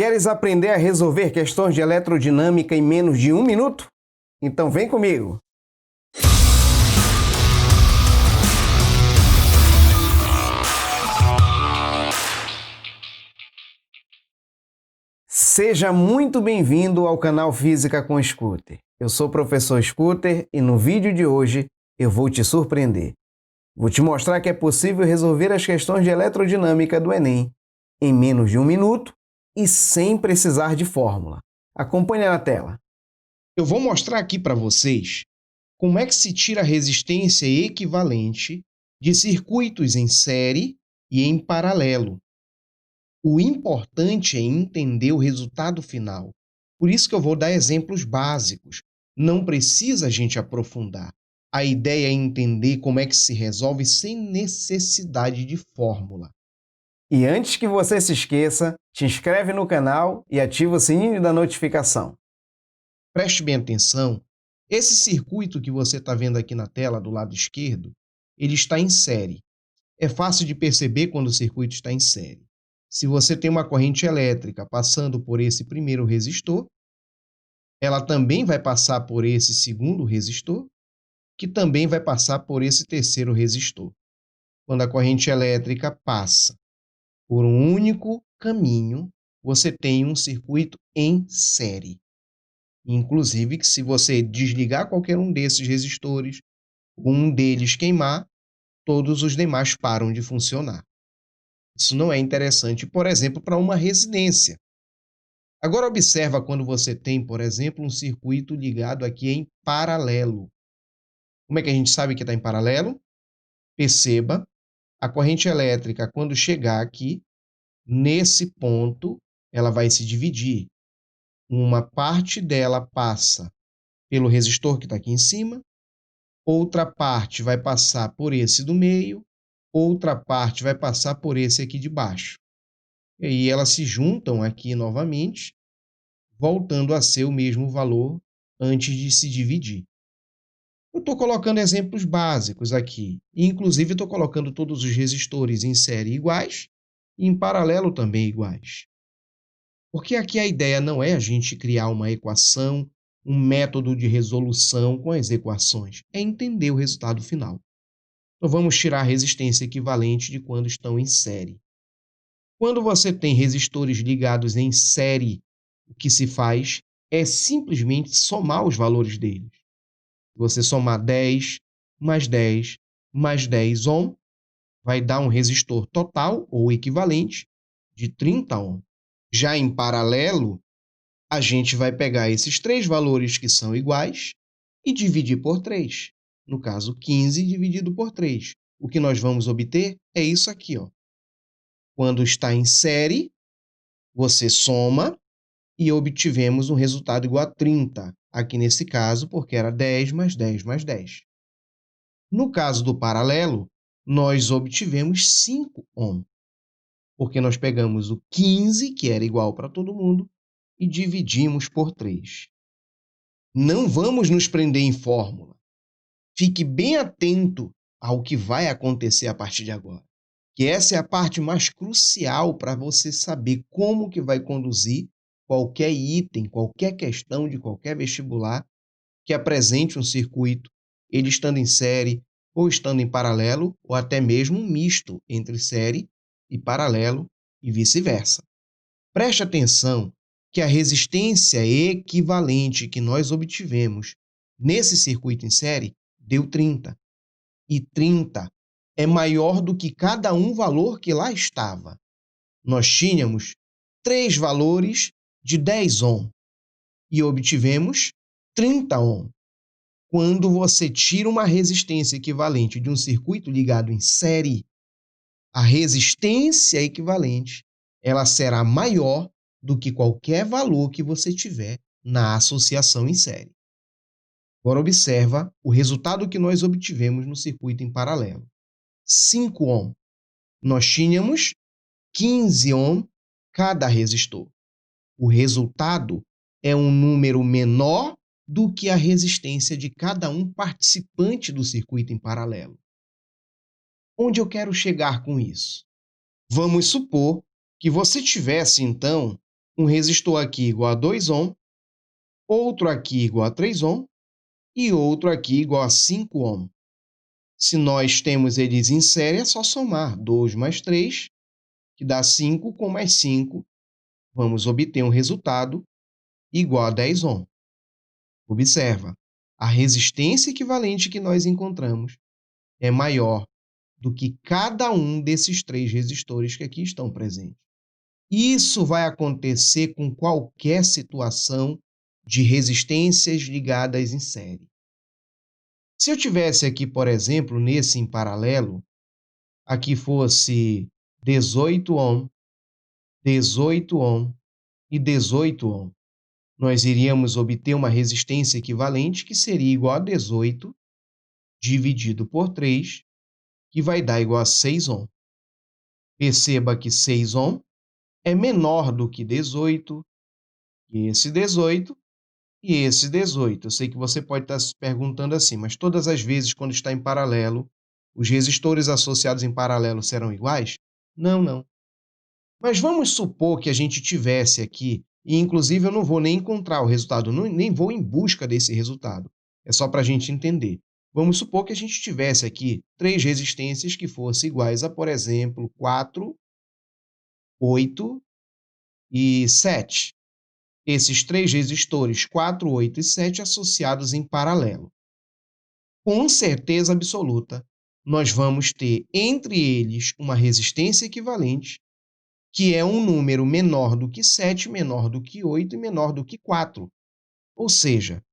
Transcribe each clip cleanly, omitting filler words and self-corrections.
Queres aprender a resolver questões de eletrodinâmica em menos de 1 minuto? Então vem comigo! Seja muito bem-vindo ao canal Física com Scooter. Eu sou o professor Scooter e no vídeo de hoje eu vou te surpreender. Vou te mostrar que é possível resolver as questões de eletrodinâmica do Enem em menos de 1 minuto e sem precisar de fórmula. Acompanhe na tela. Eu vou mostrar aqui para vocês como é que se tira a resistência equivalente de circuitos em série e em paralelo. O importante é entender o resultado final. Por isso que eu vou dar exemplos básicos. Não precisa a gente aprofundar. A ideia é entender como é que se resolve sem necessidade de fórmula. E antes que você se esqueça, te inscreve no canal e ativa o sininho da notificação. Preste bem atenção. Esse circuito que você está vendo aqui na tela do lado esquerdo, ele está em série. É fácil de perceber quando o circuito está em série. Se você tem uma corrente elétrica passando por esse primeiro resistor, ela também vai passar por esse segundo resistor, que também vai passar por esse terceiro resistor. Quando a corrente elétrica passa por um único caminho, você tem um circuito em série. Inclusive, que se você desligar qualquer um desses resistores, um deles queimar, todos os demais param de funcionar. Isso não é interessante, por exemplo, para uma residência. Agora observa quando você tem, por exemplo, um circuito ligado aqui em paralelo. Como é que a gente sabe que está em paralelo? Perceba, a corrente elétrica, quando chegar aqui, nesse ponto, ela vai se dividir. Uma parte dela passa pelo resistor que está aqui em cima, outra parte vai passar por esse do meio, outra parte vai passar por esse aqui de baixo. E aí elas se juntam aqui novamente, voltando a ser o mesmo valor antes de se dividir. Eu estou colocando exemplos básicos aqui. Inclusive, estou colocando todos os resistores em série iguais e em paralelo também iguais. Porque aqui a ideia não é a gente criar uma equação, um método de resolução com as equações. É entender o resultado final. Então, vamos tirar a resistência equivalente de quando estão em série. Quando você tem resistores ligados em série, o que se faz é simplesmente somar os valores deles. Você somar 10 mais 10 mais 10 ohm, vai dar um resistor total ou equivalente de 30 ohm. Já em paralelo, a gente vai pegar esses três valores que são iguais e dividir por 3. No caso, 15 dividido por 3. O que nós vamos obter é isso aqui, ó. Quando está em série, você soma e obtivemos um resultado igual a 30. Aqui nesse caso, porque era 10 mais 10 mais 10. No caso do paralelo, nós obtivemos 5 ohm, porque nós pegamos o 15, que era igual para todo mundo, e dividimos por 3. Não vamos nos prender em fórmula. Fique bem atento ao que vai acontecer a partir de agora, que essa é a parte mais crucial para você saber como que vai conduzir qualquer item, qualquer questão de qualquer vestibular que apresente um circuito, ele estando em série ou estando em paralelo, ou até mesmo um misto entre série e paralelo e vice-versa. Preste atenção que a resistência equivalente que nós obtivemos nesse circuito em série deu 30. E 30 é maior do que cada um valor que lá estava. Nós tínhamos 3 valores de 10 ohm e obtivemos 30 ohm. Quando você tira uma resistência equivalente de um circuito ligado em série, a resistência equivalente ela será maior do que qualquer valor que você tiver na associação em série. Agora observa o resultado que nós obtivemos no circuito em paralelo. 5 ohm. Nós tínhamos 15 ohm cada resistor. O resultado é um número menor do que a resistência de cada um participante do circuito em paralelo. Onde eu quero chegar com isso? Vamos supor que você tivesse, então, um resistor aqui igual a 2 ohm, outro aqui igual a 3 ohm e outro aqui igual a 5 ohm. Se nós temos eles em série, é só somar 2 mais 3, que dá 5, com mais 5, vamos obter um resultado igual a 10 ohm. Observa, a resistência equivalente que nós encontramos é maior do que cada um desses 3 resistores que aqui estão presentes. Isso vai acontecer com qualquer situação de resistências ligadas em série. Se eu tivesse aqui, por exemplo, nesse em paralelo, aqui fosse 18 ohm, 18 ohm e 18 ohm, nós iríamos obter uma resistência equivalente que seria igual a 18 dividido por 3, que vai dar igual a 6 ohm. Perceba que 6 ohm é menor do que 18, e esse 18 e esse 18. Eu sei que você pode estar se perguntando assim, mas todas as vezes quando está em paralelo, os resistores associados em paralelo serão iguais? Não, não. Mas vamos supor que a gente tivesse aqui, e inclusive eu não vou nem encontrar o resultado, nem vou em busca desse resultado. É só para a gente entender. Vamos supor que a gente tivesse aqui 3 resistências que fossem iguais a, por exemplo, 4, 8 e 7. Esses 3 resistores, 4, 8 e 7, associados em paralelo. Com certeza absoluta, nós vamos ter entre eles uma resistência equivalente, que é um número menor do que 7, menor do que 8 e menor do que 4. Ou seja,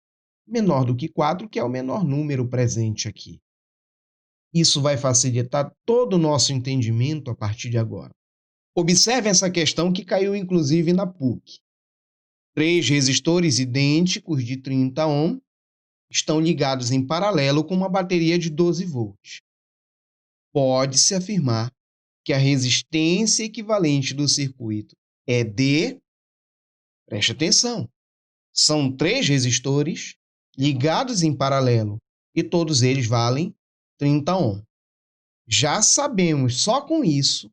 menor do que 4, que é o menor número presente aqui. Isso vai facilitar todo o nosso entendimento a partir de agora. Observe essa questão que caiu inclusive na PUC. 3 resistores idênticos de 30 ohm estão ligados em paralelo com uma bateria de 12 volts. Pode-se afirmar que a resistência equivalente do circuito é de... Preste atenção. São 3 resistores ligados em paralelo e todos eles valem 30 ohm. Já sabemos só com isso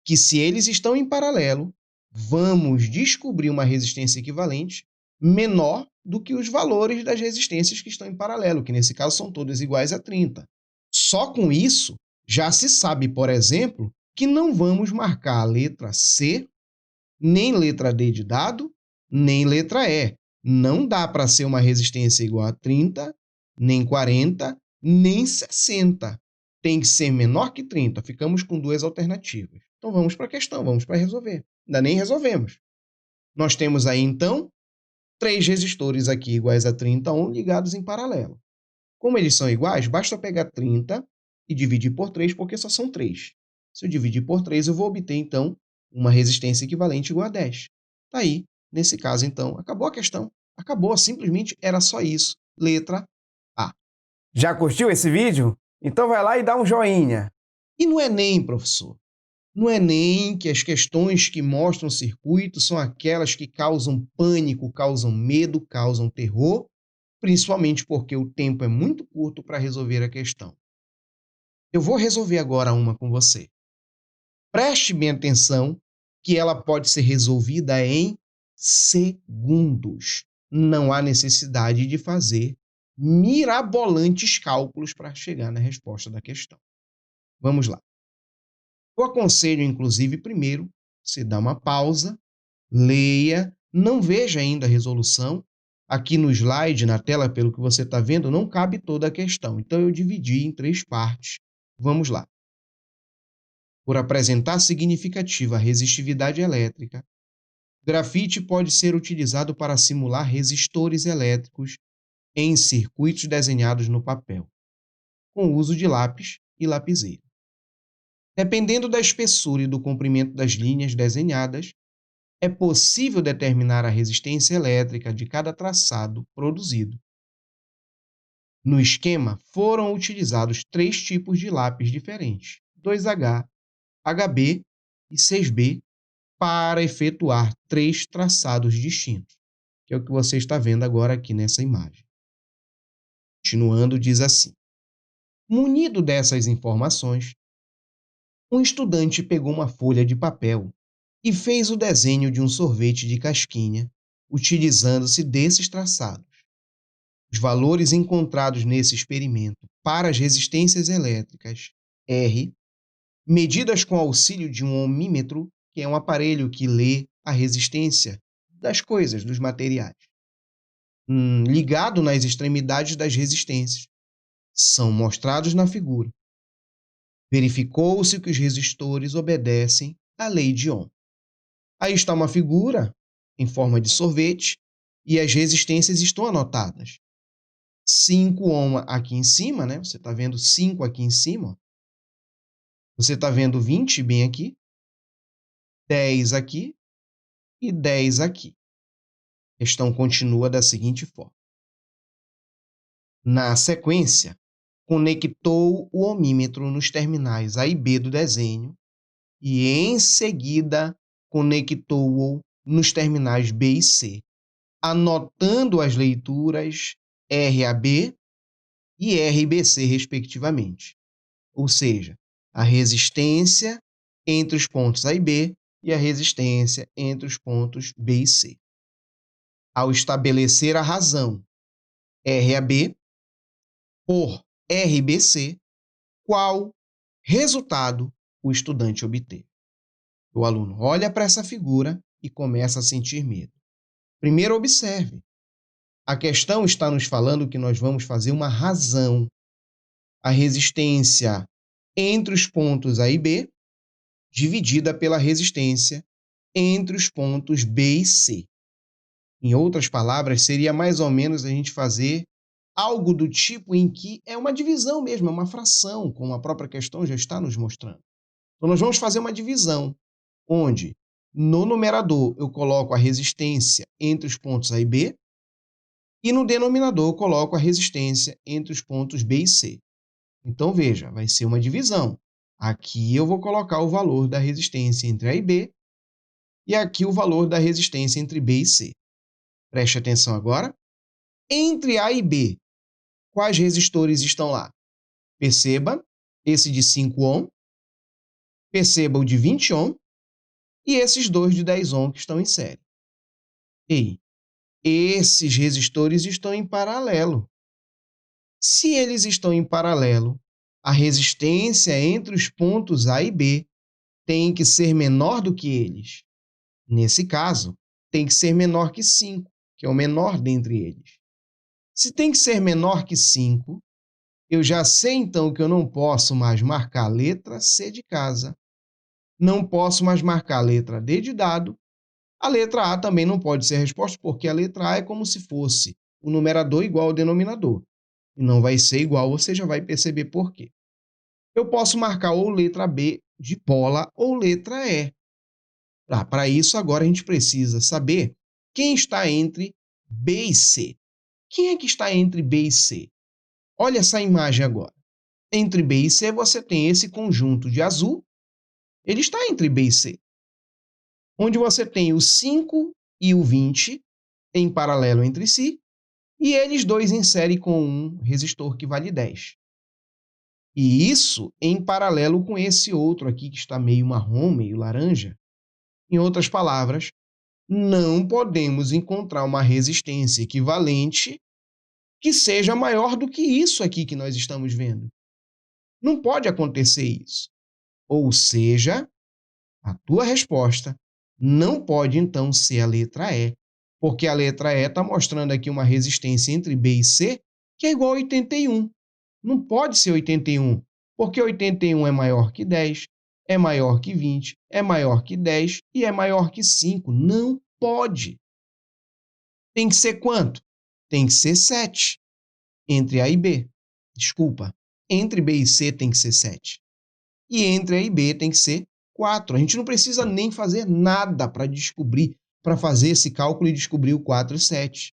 que se eles estão em paralelo, vamos descobrir uma resistência equivalente menor do que os valores das resistências que estão em paralelo, que nesse caso são todas iguais a 30. Só com isso, já se sabe, por exemplo, que não vamos marcar a letra C, nem letra D de dado, nem letra E. Não dá para ser uma resistência igual a 30, nem 40, nem 60. Tem que ser menor que 30. Ficamos com 2 alternativas. Então vamos para a questão, vamos para resolver. Ainda nem resolvemos. Nós temos aí, então, 3 resistores aqui iguais a 30 ohm ligados em paralelo. Como eles são iguais, basta pegar 30 e dividir por 3, porque só são 3. Se eu dividir por 3, eu vou obter, então, uma resistência equivalente igual a 10. Está aí. Nesse caso, então, acabou a questão. Acabou, simplesmente era só isso. Letra A. Já curtiu esse vídeo? Então vai lá e dá um joinha. E no Enem, professor? No Enem, que as questões que mostram circuito são aquelas que causam pânico, causam medo, causam terror, principalmente porque o tempo é muito curto para resolver a questão. Eu vou resolver agora uma com você. Preste bem atenção que ela pode ser resolvida em segundos. Não há necessidade de fazer mirabolantes cálculos para chegar na resposta da questão. Vamos lá. Eu aconselho, inclusive, primeiro, você dá uma pausa, leia, não veja ainda a resolução. Aqui no slide, na tela, pelo que você está vendo, não cabe toda a questão. Então, eu dividi em 3 partes. Vamos lá. Por apresentar significativa resistividade elétrica, grafite pode ser utilizado para simular resistores elétricos em circuitos desenhados no papel, com o uso de lápis e lapiseira. Dependendo da espessura e do comprimento das linhas desenhadas, é possível determinar a resistência elétrica de cada traçado produzido. No esquema, foram utilizados 3 tipos de lápis diferentes, 2H, HB e 6B, para efetuar 3 traçados distintos, que é o que você está vendo agora aqui nessa imagem. Continuando, diz assim: munido dessas informações, um estudante pegou uma folha de papel e fez o desenho de um sorvete de casquinha, utilizando-se desses traçados. Os valores encontrados nesse experimento para as resistências elétricas R, medidas com auxílio de um ohmímetro, que é um aparelho que lê a resistência das coisas, dos materiais, ligado nas extremidades das resistências, são mostrados na figura. Verificou-se que os resistores obedecem à lei de Ohm. Aí está uma figura em forma de sorvete e as resistências estão anotadas. 5 ohm aqui em cima, né? Você está vendo 5 aqui em cima. Você está vendo 20 bem aqui, 10 aqui e 10 aqui. A questão continua da seguinte forma. Na sequência, conectou o ohmímetro nos terminais A e B do desenho e, em seguida, conectou-o nos terminais B e C, anotando as leituras RAB e RBC, respectivamente. Ou seja, a resistência entre os pontos A e B e a resistência entre os pontos B e C. Ao estabelecer a razão RAB por RBC, qual resultado o estudante obteve? O aluno olha para essa figura e começa a sentir medo. Primeiro, observe. A questão está nos falando que nós vamos fazer uma razão. A resistência entre os pontos A e B, dividida pela resistência entre os pontos B e C. Em outras palavras, seria mais ou menos a gente fazer algo do tipo em que é uma divisão mesmo, é uma fração, como a própria questão já está nos mostrando. Então, nós vamos fazer uma divisão, onde no numerador eu coloco a resistência entre os pontos A e B, e no denominador eu coloco a resistência entre os pontos B e C. Então, veja, vai ser uma divisão. Aqui eu vou colocar o valor da resistência entre A e B, e aqui o valor da resistência entre B e C. Preste atenção agora. Entre A e B, quais resistores estão lá? Perceba esse de 5 ohm, perceba o de 20 ohm e esses dois de 10 ohm que estão em série. E esses resistores estão em paralelo. Se eles estão em paralelo, a resistência entre os pontos A e B tem que ser menor do que eles. Nesse caso, tem que ser menor que 5, que é o menor dentre eles. Se tem que ser menor que 5, eu já sei então que eu não posso mais marcar a letra C de casa, não posso mais marcar a letra D de dado, a letra A também não pode ser a resposta, porque a letra A é como se fosse o numerador igual ao denominador. E não vai ser igual, você já vai perceber por quê. Eu posso marcar ou letra B de bola ou letra E. Para isso, agora a gente precisa saber quem está entre B e C. Quem é que está entre B e C? Olha essa imagem agora. Entre B e C você tem esse conjunto de azul, ele está entre B e C. Onde você tem o 5 e o 20 em paralelo entre si, e eles dois em série com um resistor que vale 10. E isso em paralelo com esse outro aqui que está meio marrom, meio laranja. Em outras palavras, não podemos encontrar uma resistência equivalente que seja maior do que isso aqui que nós estamos vendo. Não pode acontecer isso. Ou seja, a tua resposta não pode então ser a letra E, porque a letra E está mostrando aqui uma resistência entre B e C que é igual a 81. Não pode ser 81, porque 81 é maior que 10, é maior que 20, é maior que 10 e é maior que 5. Não pode. Tem que ser quanto? Tem que ser 7. Entre A e B. Desculpa. Entre B e C tem que ser 7. E entre A e B tem que ser 4. A gente não precisa nem fazer nada para descobrir, para fazer esse cálculo e descobrir o 4 e 7.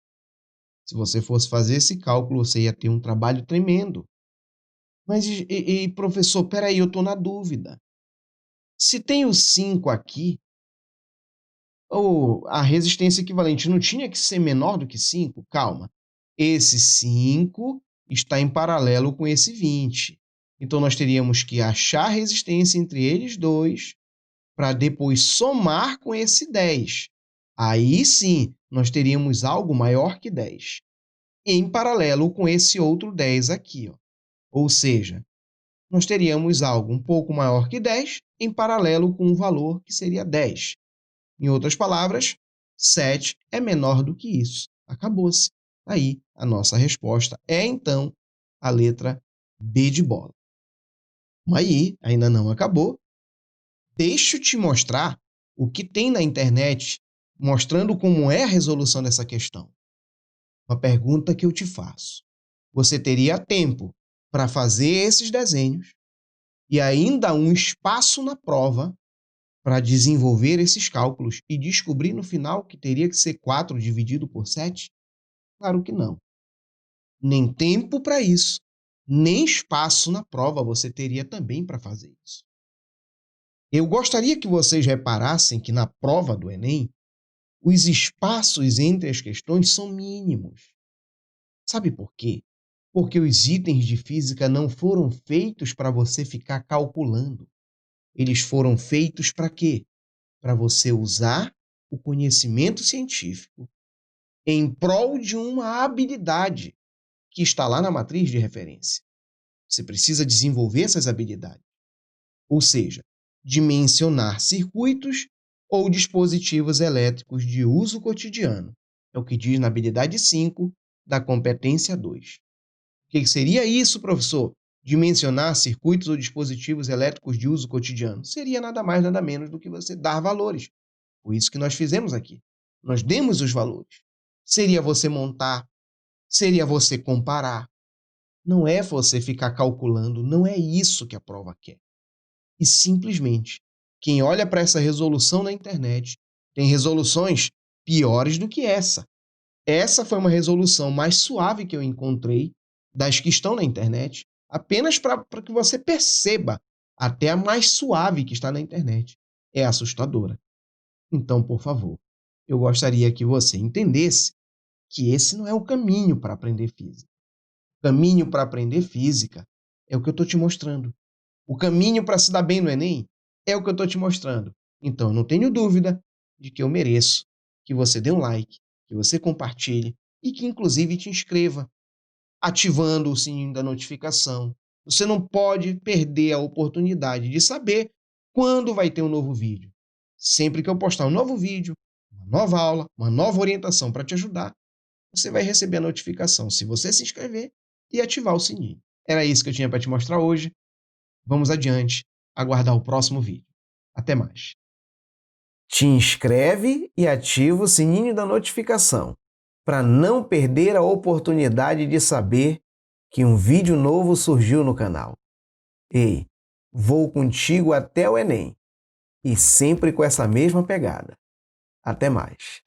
Se você fosse fazer esse cálculo, você ia ter um trabalho tremendo. Mas, professor, peraí, eu estou na dúvida. Se tem o 5 aqui, ou a resistência equivalente não tinha que ser menor do que 5? Calma. Esse 5 está em paralelo com esse 20. Então, nós teríamos que achar a resistência entre eles dois para depois somar com esse 10. Aí sim, nós teríamos algo maior que 10. Em paralelo com esse outro 10 aqui, ó. Ou seja, nós teríamos algo um pouco maior que 10 em paralelo com um valor que seria 10. Em outras palavras, 7 é menor do que isso. Acabou-se. Aí, a nossa resposta é, então, a letra B de bola. Mas aí, ainda não acabou. Deixa eu te mostrar o que tem na internet mostrando como é a resolução dessa questão. Uma pergunta que eu te faço. Você teria tempo para fazer esses desenhos e ainda um espaço na prova para desenvolver esses cálculos e descobrir no final que teria que ser 4 dividido por 7? Claro que não. Nem tempo para isso, nem espaço na prova você teria também para fazer isso. Eu gostaria que vocês reparassem que na prova do Enem, os espaços entre as questões são mínimos. Sabe por quê? Porque os itens de física não foram feitos para você ficar calculando. Eles foram feitos para quê? Para você usar o conhecimento científico em prol de uma habilidade que está lá na matriz de referência. Você precisa desenvolver essas habilidades. Ou seja, dimensionar circuitos ou dispositivos elétricos de uso cotidiano. É o que diz na habilidade 5 da competência 2. O que seria isso, professor? Dimensionar circuitos ou dispositivos elétricos de uso cotidiano. Seria nada mais, nada menos do que você dar valores. Foi isso que nós fizemos aqui. Nós demos os valores. Seria você montar, seria você comparar. Não é você ficar calculando, não é isso que a prova quer. E simplesmente, quem olha para essa resolução na internet tem resoluções piores do que essa. Essa foi uma resolução mais suave que eu encontrei das que estão na internet, apenas para que você perceba, até a mais suave que está na internet é assustadora. Então, por favor, eu gostaria que você entendesse que esse não é o caminho para aprender física. O caminho para aprender física é o que eu estou te mostrando. O caminho para se dar bem no Enem é o que eu estou te mostrando. Então, eu não tenho dúvida de que eu mereço que você dê um like, que você compartilhe e que, inclusive, te inscreva, ativando o sininho da notificação. Você não pode perder a oportunidade de saber quando vai ter um novo vídeo. Sempre que eu postar um novo vídeo, uma nova aula, uma nova orientação para te ajudar, você vai receber a notificação se você se inscrever e ativar o sininho. Era isso que eu tinha para te mostrar hoje. Vamos adiante, aguardar o próximo vídeo. Até mais. Te inscreve e ativa o sininho da notificação para não perder a oportunidade de saber que um vídeo novo surgiu no canal. Ei, vou contigo até o Enem e sempre com essa mesma pegada. Até mais.